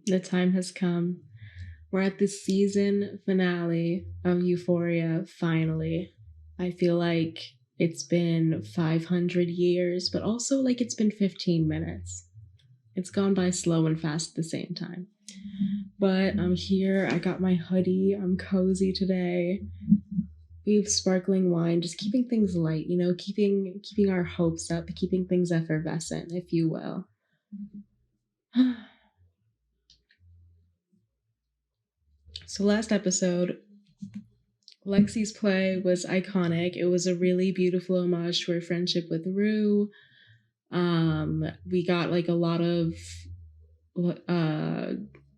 The time has come. We're at the season finale of Euphoria, finally. I feel like it's been 500 years, but also like it's been 15 minutes. It's gone by slow and fast at the same time. But I'm here, I got my hoodie, I'm cozy today. We have sparkling wine, just keeping things light, keeping our hopes up, keeping things effervescent, if you will. So last episode, Lexi's play was iconic. It was a really beautiful homage to her friendship with Rue. We got like a lot of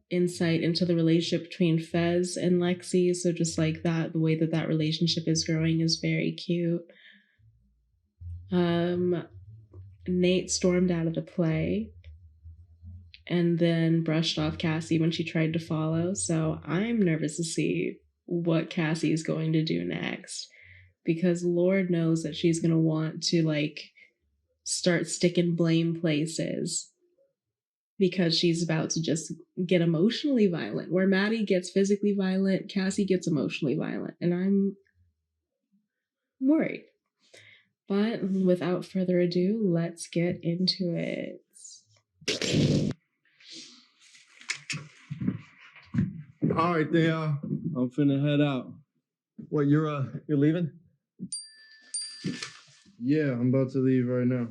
insight into the relationship between Fez and Lexi. So just like that, the way that relationship is growing is very cute. Nate stormed out of the play and then brushed off Cassie when she tried to follow. So I'm nervous to see what Cassie is going to do next, because Lord knows that she's going to want to like start sticking blame places, because she's about to just get emotionally violent. Where Maddie gets physically violent, Cassie gets emotionally violent, and I'm worried. But without further ado, let's get into it. All right, there. I'm finna head out. What, you're leaving? Yeah, I'm about to leave right now.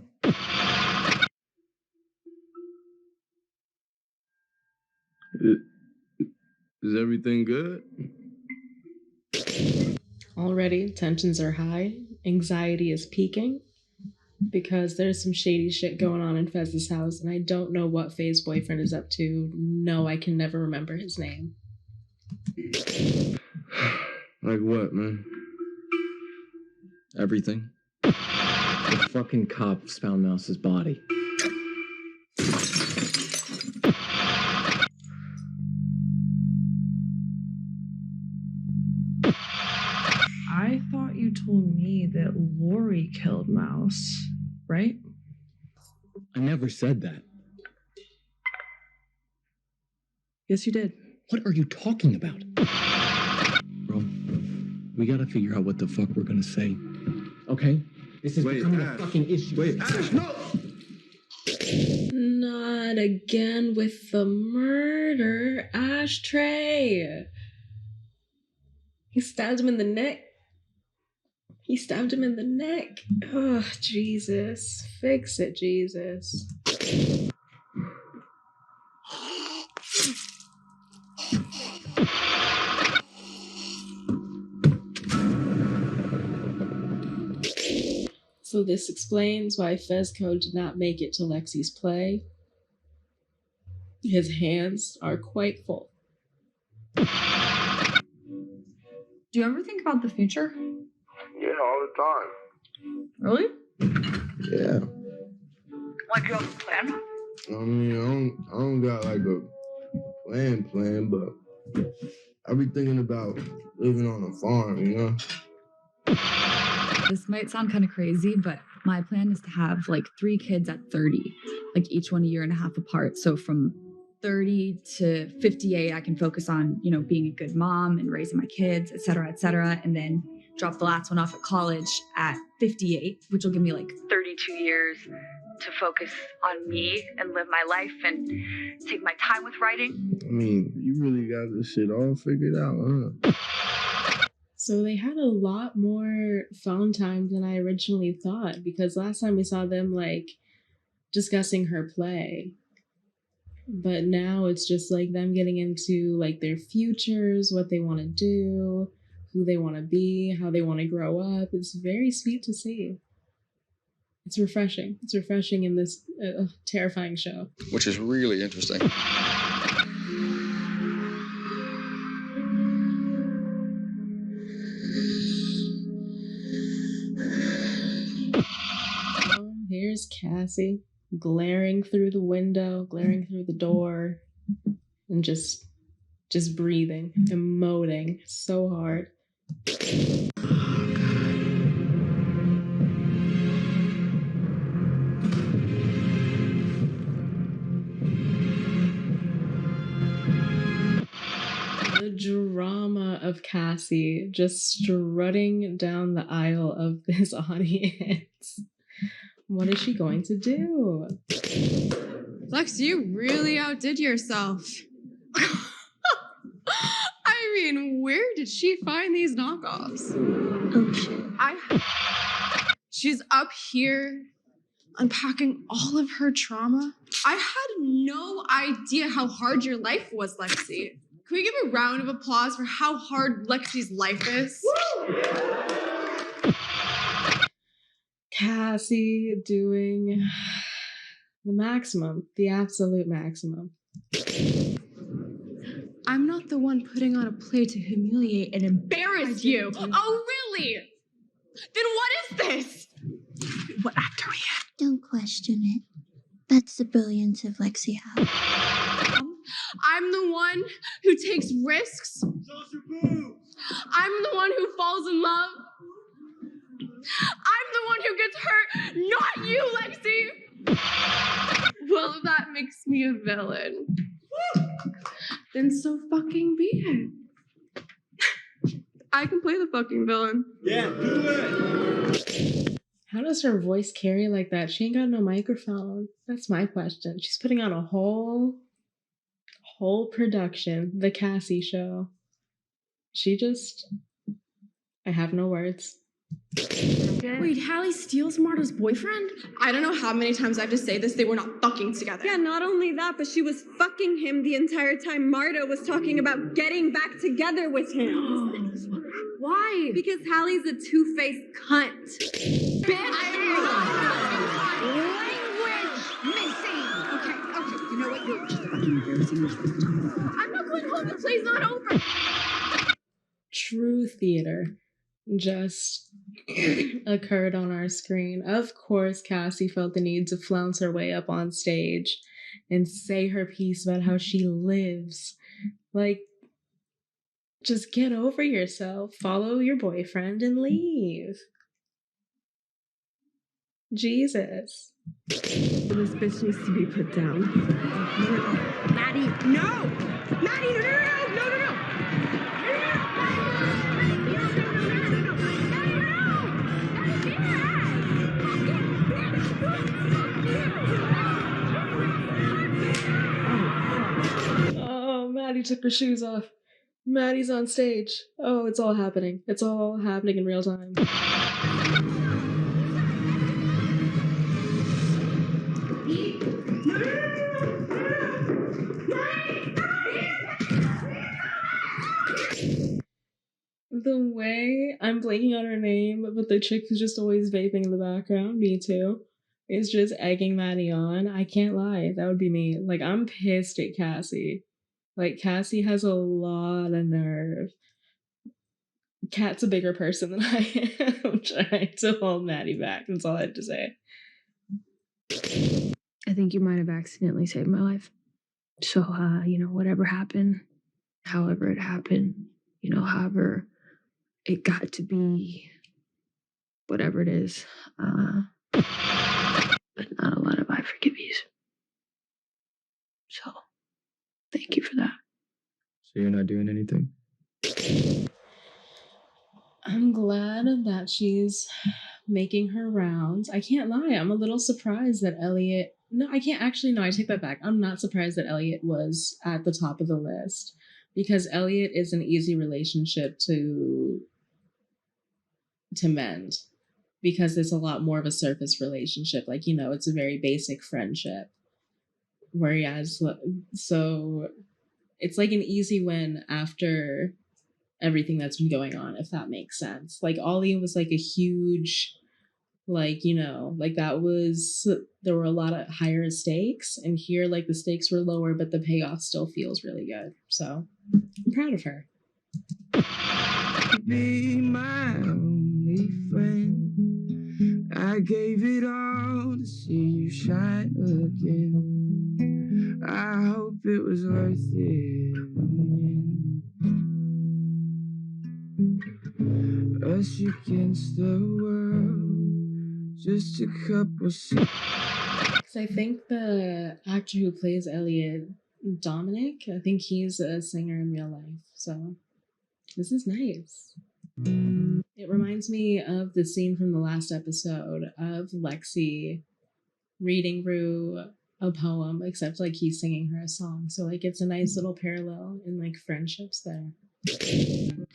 Is everything good? Already, tensions are high. Anxiety is peaking, because there's some shady shit going on in Fez's house, and I don't know what Faye's boyfriend is up to. No, I can never remember his name. Like what, man? Everything. The fucking cops found Mouse's body. I thought you told me that Lori killed Mouse, right? I never said that. Yes, you did. What are you talking about? Bro, we gotta figure out what the fuck we're gonna say. Okay? This is becoming a fucking issue. Wait, Ash, no! Not again with the murder. Ashtray! He stabbed him in the neck. Oh, Jesus. Fix it, Jesus. So this explains why Fezco did not make it to Lexi's play. His hands are quite full. Do you ever think about the future? Yeah, all the time. Really? Yeah. Like you have a plan? I mean, I don't got like a plan, but I be thinking about living on a farm, you know? This might sound kind of crazy, but my plan is to have like 3 kids at 30, like each one a year and a half apart. So from 30 to 58, I can focus on, being a good mom and raising my kids, et cetera, and then drop the last one off at college at 58, which will give me like 32 years to focus on me and live my life and take my time with writing. I mean, you really got this shit all figured out, huh? So they had a lot more phone time than I originally thought, because last time we saw them like discussing her play. But now it's just like them getting into like their futures, what they want to do, who they want to be, how they want to grow up. It's very sweet to see. It's refreshing. It's refreshing in this terrifying show. Which is really interesting. Here's Cassie, glaring through the window, glaring through the door, and just breathing, emoting so hard. drama of Cassie just strutting down the aisle of this audience. What is she going to do? Lex, you really outdid yourself. I mean, where did she find these knockoffs? Oh shit. She's up here unpacking all of her trauma. I had no idea how hard your life was, Lexi. Can we give a round of applause for how hard Lexi's life is? Cassie doing the maximum, the absolute maximum. I'm not the one putting on a play to humiliate and embarrass you. Oh, really? Then what is this? What actor are we in? Don't question it. That's the brilliance of Lexi Howe. I'm the one who takes risks. I'm the one who falls in love. I'm the one who gets hurt, not you, Lexi. Well, if that makes me a villain, then so fucking be it. I can play the fucking villain. Yeah, do it! How does her voice carry like that? She ain't got no microphone. That's my question. She's putting on a whole production, the Cassie show. I have no words. Wait, Hallie steals Marta's boyfriend? I don't know how many times I have to say this, they were not fucking together. Yeah, not only that, but she was fucking him the entire time Marta was talking about getting back together with him. Why? Because Hallie's a two-faced cunt. Language missing! Okay, you know what? You're just fucking embarrassing yourself. I'm not going home, the play's not over. True theater just occurred on our screen. Of course, Cassie felt the need to flounce her way up on stage and say her piece about how she lives. Like, just get over yourself, follow your boyfriend, and leave. Jesus. This bitch needs to be put down. Maddie, no! Maddie, no! Oh, Maddie took her shoes off. Maddie's on stage. Oh, it's all happening. It's all happening in real time. The way I'm blanking on her name, but the chick who's just always vaping in the background, me too, is just egging Maddie on. I can't lie. That would be me. Like, I'm pissed at Cassie. Like, Cassie has a lot of nerve. Kat's a bigger person than I am, trying to hold Maddie back. That's all I had to say. I think you might have accidentally saved my life. So, whatever happened, however it happened, however it got to be, whatever it is, but not a lot of I forgive yous. So, thank you for that. So you're not doing anything? I'm glad that she's making her rounds. I can't lie. I'm a little surprised that Elliot... No, I can't actually... No, I take that back. I'm not surprised that Elliot was at the top of the list. Because Elliot is an easy relationship to mend. Because it's a lot more of a surface relationship. Like, it's a very basic friendship. Whereas... So... It's like an easy win after everything that's been going on, if that makes sense. Like, Ollie was like a huge, that was, there were a lot of higher stakes, and here, the stakes were lower, but the payoff still feels really good. So, I'm proud of her. Be my only friend. I gave it all to see you shine again. I hope it was worth it. Us against the world, just a couple. Because I think the actor who plays Elliot Dominic. I think he's a singer in real life. So this is nice. It reminds me of the scene from the last episode of Lexi reading Rue a poem, except like he's singing her a song. So like it's a nice little parallel in like friendships there.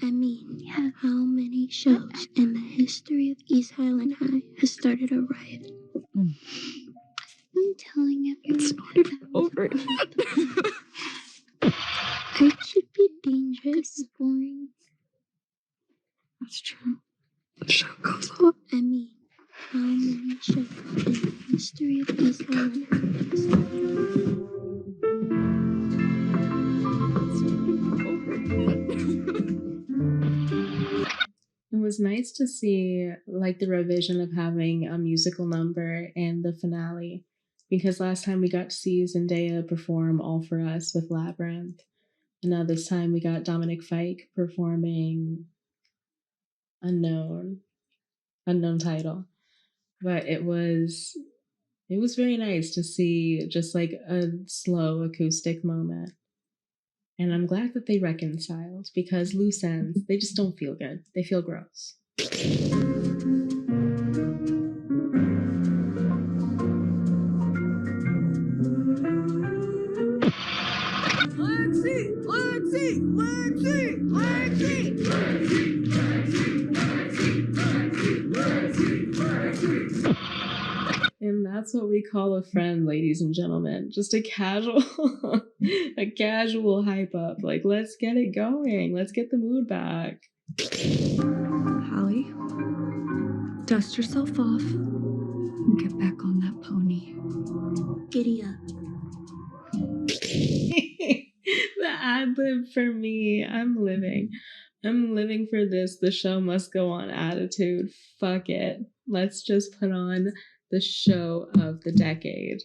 I mean, yeah, how many shows in the history of East Highland High has started a riot? I'm telling everyone. It's not even over. Art should be dangerous. It's boring. That's true. The show goes on. Oh, I mean, how many shows in the history of East Highland High has started It was nice to see like the revision of having a musical number in the finale, because last time we got to see Zendaya perform All For Us with Labyrinth, and now this time we got Dominic Fike performing unknown title. But it was very nice to see just like a slow acoustic moment. And I'm glad that they reconciled, because loose ends, they just don't feel good. They feel gross. And that's what we call a friend, ladies and gentlemen. Just a casual, a casual hype up. Like, let's get it going. Let's get the mood back. Hallie, dust yourself off and get back on that pony. Giddy up. The ad lib for me. I'm living for this. The show must go on attitude. Fuck it. Let's just put on the show of the decade.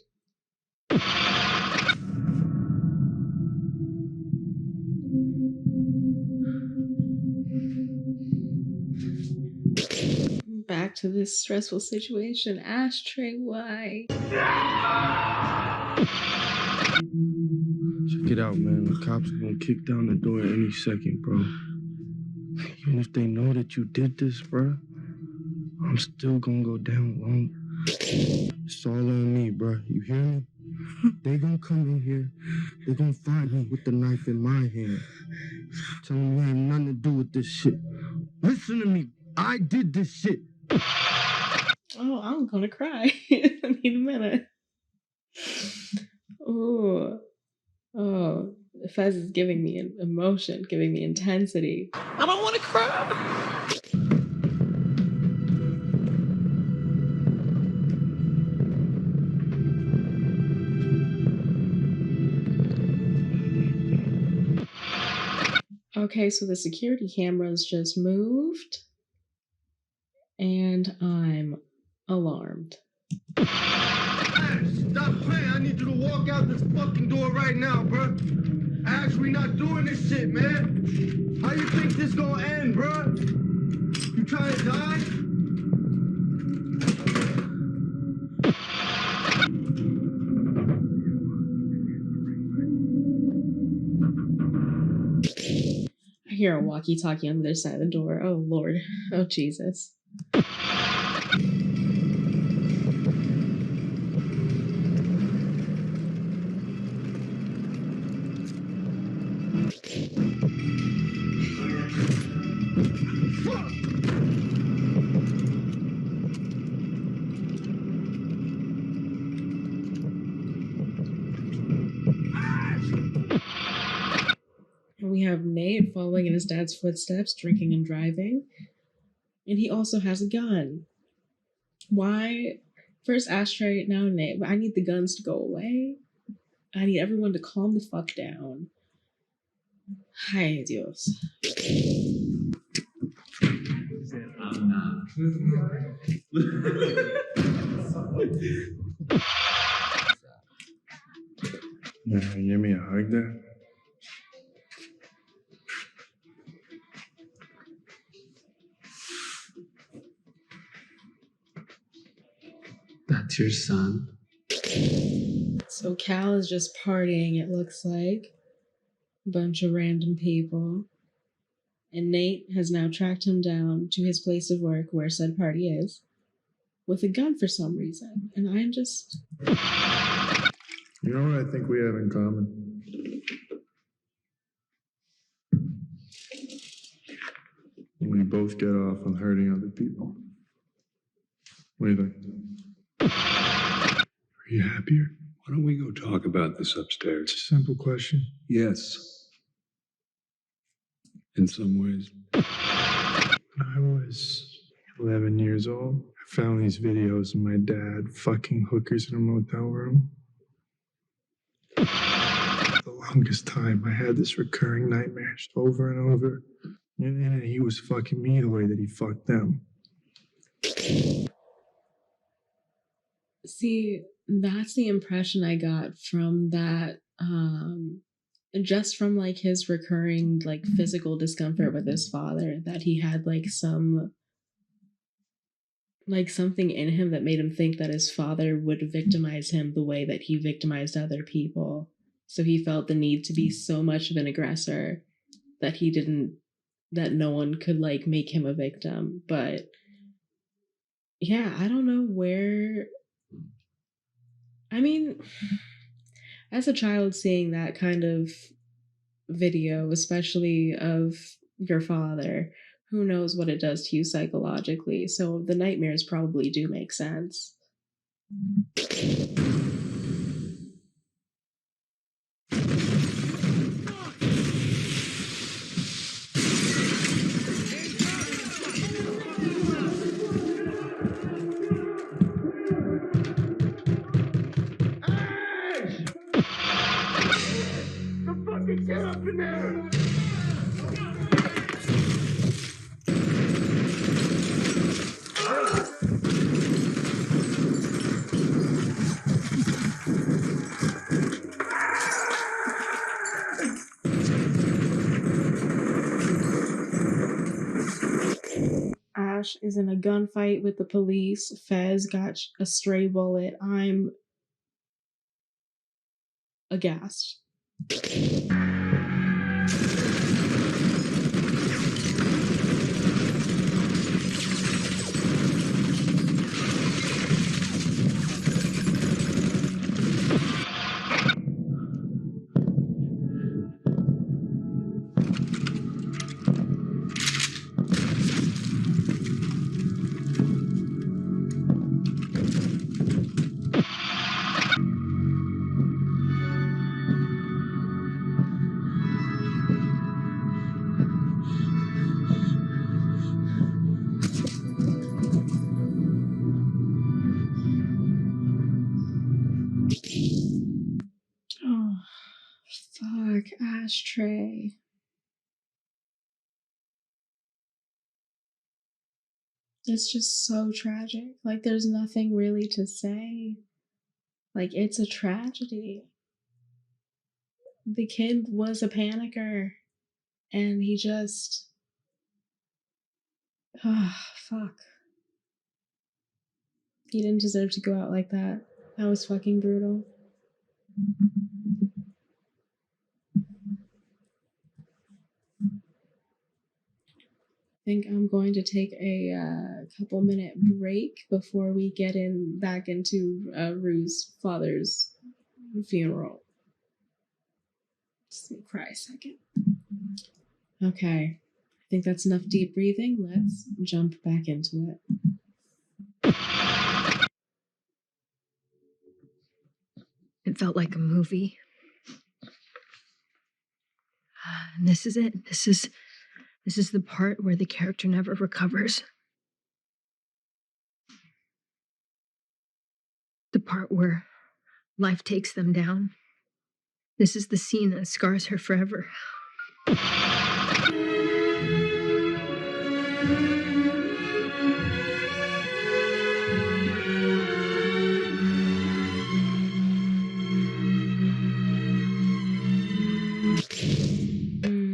Back to this stressful situation. Ashtray, why? Check it out, man. The cops are gonna kick down the door any second, bro. Even if they know that you did this, bro, I'm still gonna go down wrong. It's all on me, bro. You hear me? They gonna come in here. They gonna find me with the knife in my hand. Telling me I have nothing to do with this shit. Listen to me. I did this shit. Oh, I'm gonna cry. I need a minute. Oh, Fez is giving me emotion, giving me intensity. I don't want to cry. Okay, so the security cameras just moved, and I'm alarmed. Stop playing. I need you to walk out this fucking door right now, bro. Ash, we not doing this shit, man. How you think this gonna end, bro? You trying to die? I hear a walkie-talkie on the other side of the door. Oh, Lord. Oh, Jesus. We have Nate following in his dad's footsteps, drinking and driving. And he also has a gun. Why? First Ashtray, now Nate. But I need the guns to go away. I need everyone to calm the fuck down. Ay, Dios. Man, give me a hug there. That's your son. So Cal is just partying, it looks like. A bunch of random people. And Nate has now tracked him down to his place of work where said party is, with a gun for some reason. And I'm just... You know what I think we have in common? We both get off on hurting other people. What do you think? Are you happier? Why don't we go talk about this upstairs? It's a simple question. Yes. In some ways. When I was 11 years old, I found these videos of my dad fucking hookers in a motel room. For the longest time, I had this recurring nightmare just over and over. And he was fucking me the way that he fucked them. See, that's the impression I got from that, just from like his recurring like physical discomfort with his father, that he had like something in him that made him think that his father would victimize him the way that he victimized other people. So he felt the need to be so much of an aggressor that no one could like make him a victim. But yeah, I don't know where. I mean, as a child seeing that kind of video, especially of your father, who knows what it does to you psychologically. So the nightmares probably do make sense. Get up in there! Ash is in a gunfight with the police. Fez got a stray bullet. I'm aghast. Oh, fuck, Ashtray. It's just so tragic. Like, there's nothing really to say. Like, it's a tragedy. The kid was a panicker, and he just. Oh, fuck. He didn't deserve to go out like that. That was fucking brutal. I think I'm going to take a couple minute break before we get back into Rue's father's funeral. Just let me cry a second. Okay, I think that's enough deep breathing. Let's jump back into it. It felt like a movie. And this is it. This is the part where the character never recovers. The part where life takes them down. This is the scene that scars her forever.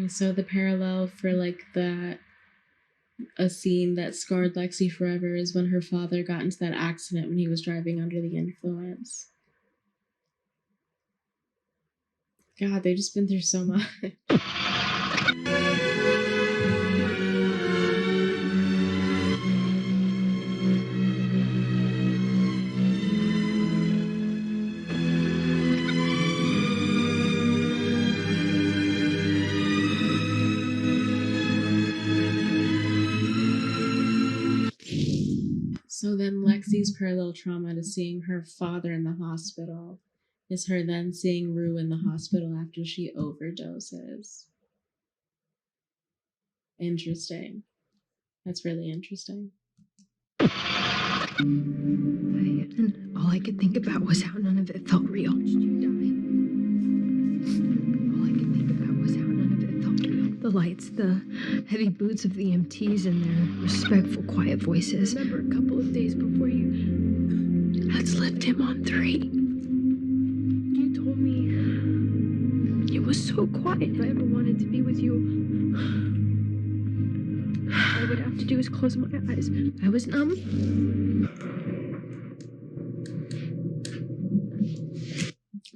So the parallel for like a scene that scarred Lexi forever is when her father got into that accident when he was driving under the influence. God, they've just been through so much. So then Lexi's parallel trauma to seeing her father in the hospital is her then seeing Rue in the hospital after she overdoses. Interesting. That's really interesting. And all I could think about was how none of it felt real. All I could think about was how none of it felt real. The lights, the heavy boots of the EMTs, and their respectful, quiet voices. I remember a couple of days before you had slipped him on 3. You told me it was so quiet. If I ever wanted to be with you, all I would have to do is close my eyes. I was numb.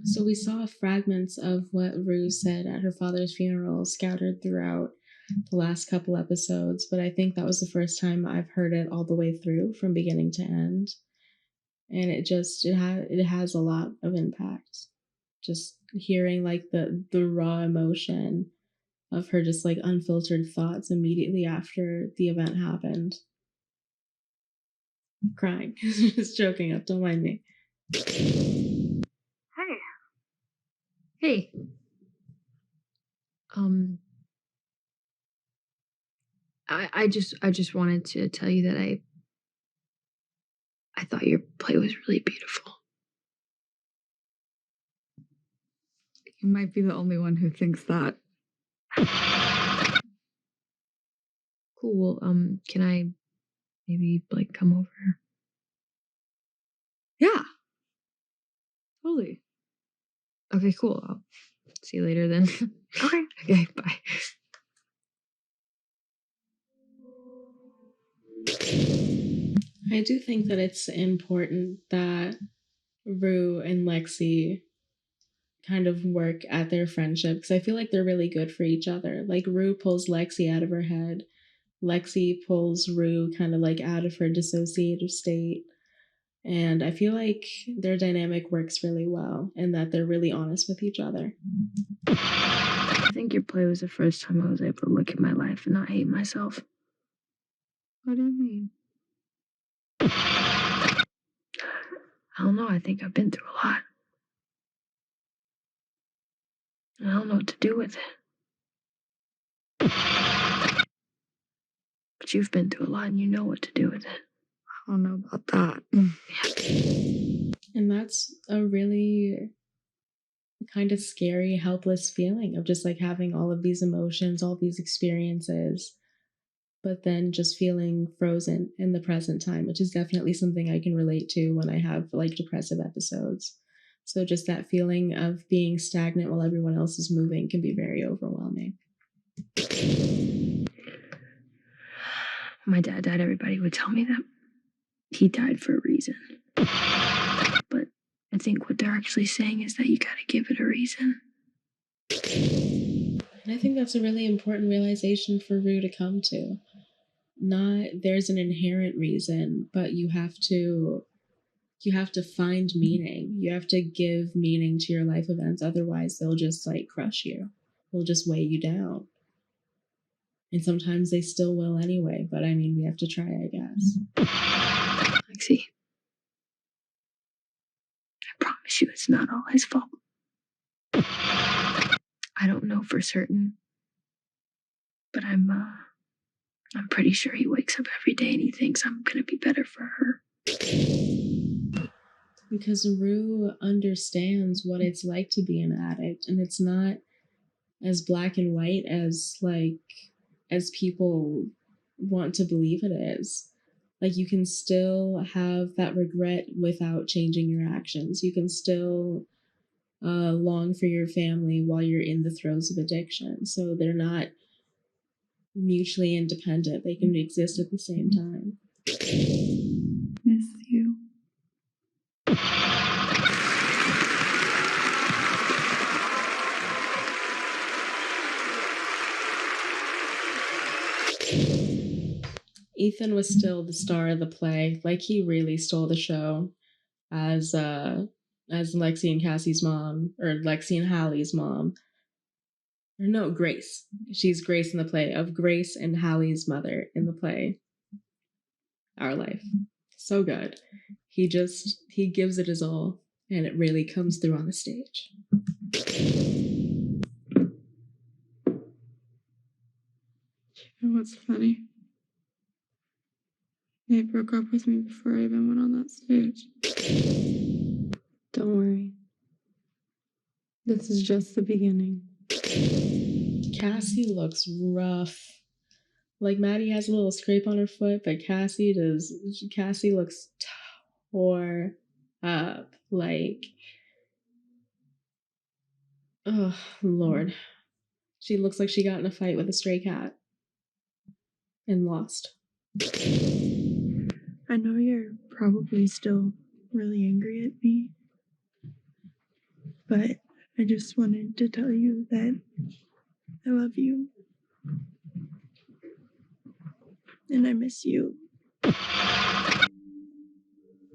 So we saw fragments of what Rue said at her father's funeral scattered throughout the last couple episodes, but I think that was the first time I've heard it all the way through from beginning to end. And it has a lot of impact. Just hearing like the raw emotion of her just like unfiltered thoughts immediately after the event happened. Crying. Just choking up, don't mind me. Hey. I just wanted to tell you that I thought your play was really beautiful. You might be the only one who thinks that. Cool. Can I maybe like come over? Yeah. Totally. Okay, cool. I'll see you later then. Okay. Okay, bye. I do think that it's important that Rue and Lexi kind of work at their friendship because I feel like they're really good for each other. Like Rue pulls Lexi out of her head. Lexi pulls Rue kind of like out of her dissociative state. And I feel like their dynamic works really well and that they're really honest with each other. I think your play was the first time I was able to look at my life and not hate myself. What do you mean? I don't know. I think I've been through a lot. I don't know what to do with it. But you've been through a lot and you know what to do with it. I don't know about that. And that's a really kind of scary, helpless feeling of just like having all of these emotions, all these experiences, but then just feeling frozen in the present time, which is definitely something I can relate to when I have like depressive episodes. So just that feeling of being stagnant while everyone else is moving can be very overwhelming. My dad died, everybody would tell me that he died for a reason. But I think what they're actually saying is that you gotta give it a reason. And I think that's a really important realization for Rue to come to. Not there's an inherent reason, but you have to find meaning. You have to give meaning to your life events. Otherwise, they'll just like crush you. They'll just weigh you down. And sometimes they still will anyway, but I mean, we have to try, I guess. Lexi, I promise you it's not all his fault. I don't know for certain, but I'm pretty sure he wakes up every day and he thinks I'm gonna be better for her. Because Rue understands what it's like to be an addict, and it's not as black and white as people want to believe it is. Like you can still have that regret without changing your actions. You can still long for your family while you're in the throes of addiction. So they're not mutually independent. They can exist at the same time. Miss you. Ethan was still the star of the play. Like, he really stole the show as Lexi and Cassie's mom, or Lexi and Hallie's mom. Or no, Grace. She's Grace in the play, of Grace and Hallie's mother in the play Our Life. So good. He gives it his all, and it really comes through on the stage. You know what's funny? Nate broke up with me before I even went on that stage. Don't worry. This is just the beginning. Cassie looks rough. Like, Maddie has a little scrape on her foot, but Cassie looks tore up. Like, oh, Lord. She looks like she got in a fight with a stray cat and lost. I know you're probably still really angry at me, but I just wanted to tell you that I love you. And I miss you.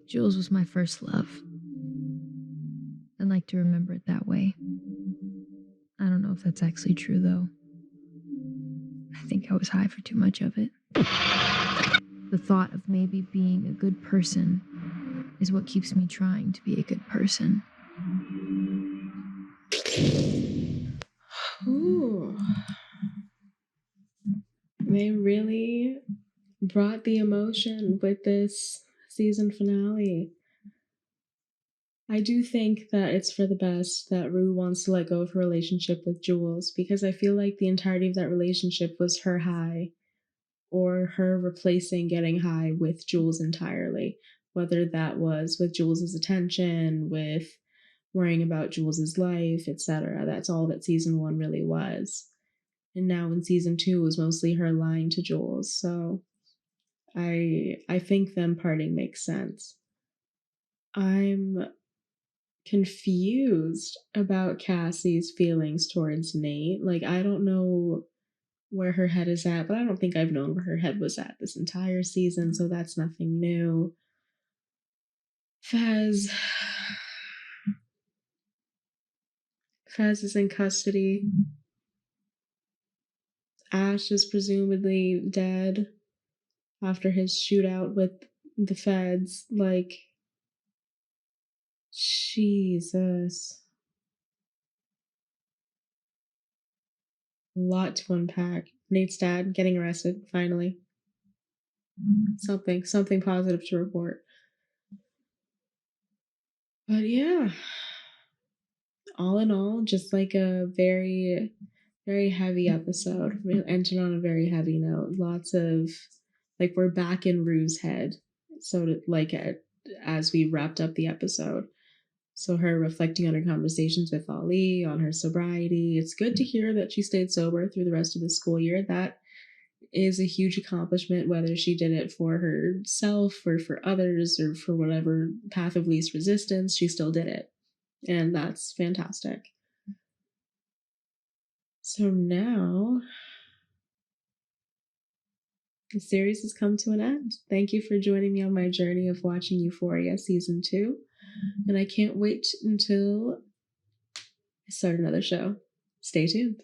Jules was my first love. I'd like to remember it that way. I don't know if that's actually true, though. I think I was high for too much of it. The thought of maybe being a good person is what keeps me trying to be a good person. Ooh. They really brought the emotion with this season finale. I do think that it's for the best that Rue wants to let go of her relationship with Jules, because I feel like the entirety of that relationship was her high, or her replacing getting high with Jules entirely, whether that was with Jules's attention, with worrying about Jules's life, etc. That's all that season 1 really was. And now in season 2 was mostly her lying to Jules. So I think them parting makes sense. I'm confused about Cassie's feelings towards Nate. Like, I don't know where her head is at, but I don't think I've known where her head was at this entire season, so that's nothing new. Fez is in custody. Ash is presumably dead after his shootout with the feds. Like, Jesus. A lot to unpack. Nate's dad getting arrested, finally. Something positive to report. But yeah, all in all, just like a very, very heavy episode. We ended on a very heavy note. Lots of, like, we're back in Rue's head. So, like, as we wrapped up the episode. So her reflecting on her conversations with Ali, on her sobriety. It's good to hear that she stayed sober through the rest of the school year. That is a huge accomplishment, whether she did it for herself or for others or for whatever path of least resistance, she still did it. And that's fantastic. So now the series has come to an end. Thank you for joining me on my journey of watching Euphoria season 2. And I can't wait until I start another show. Stay tuned.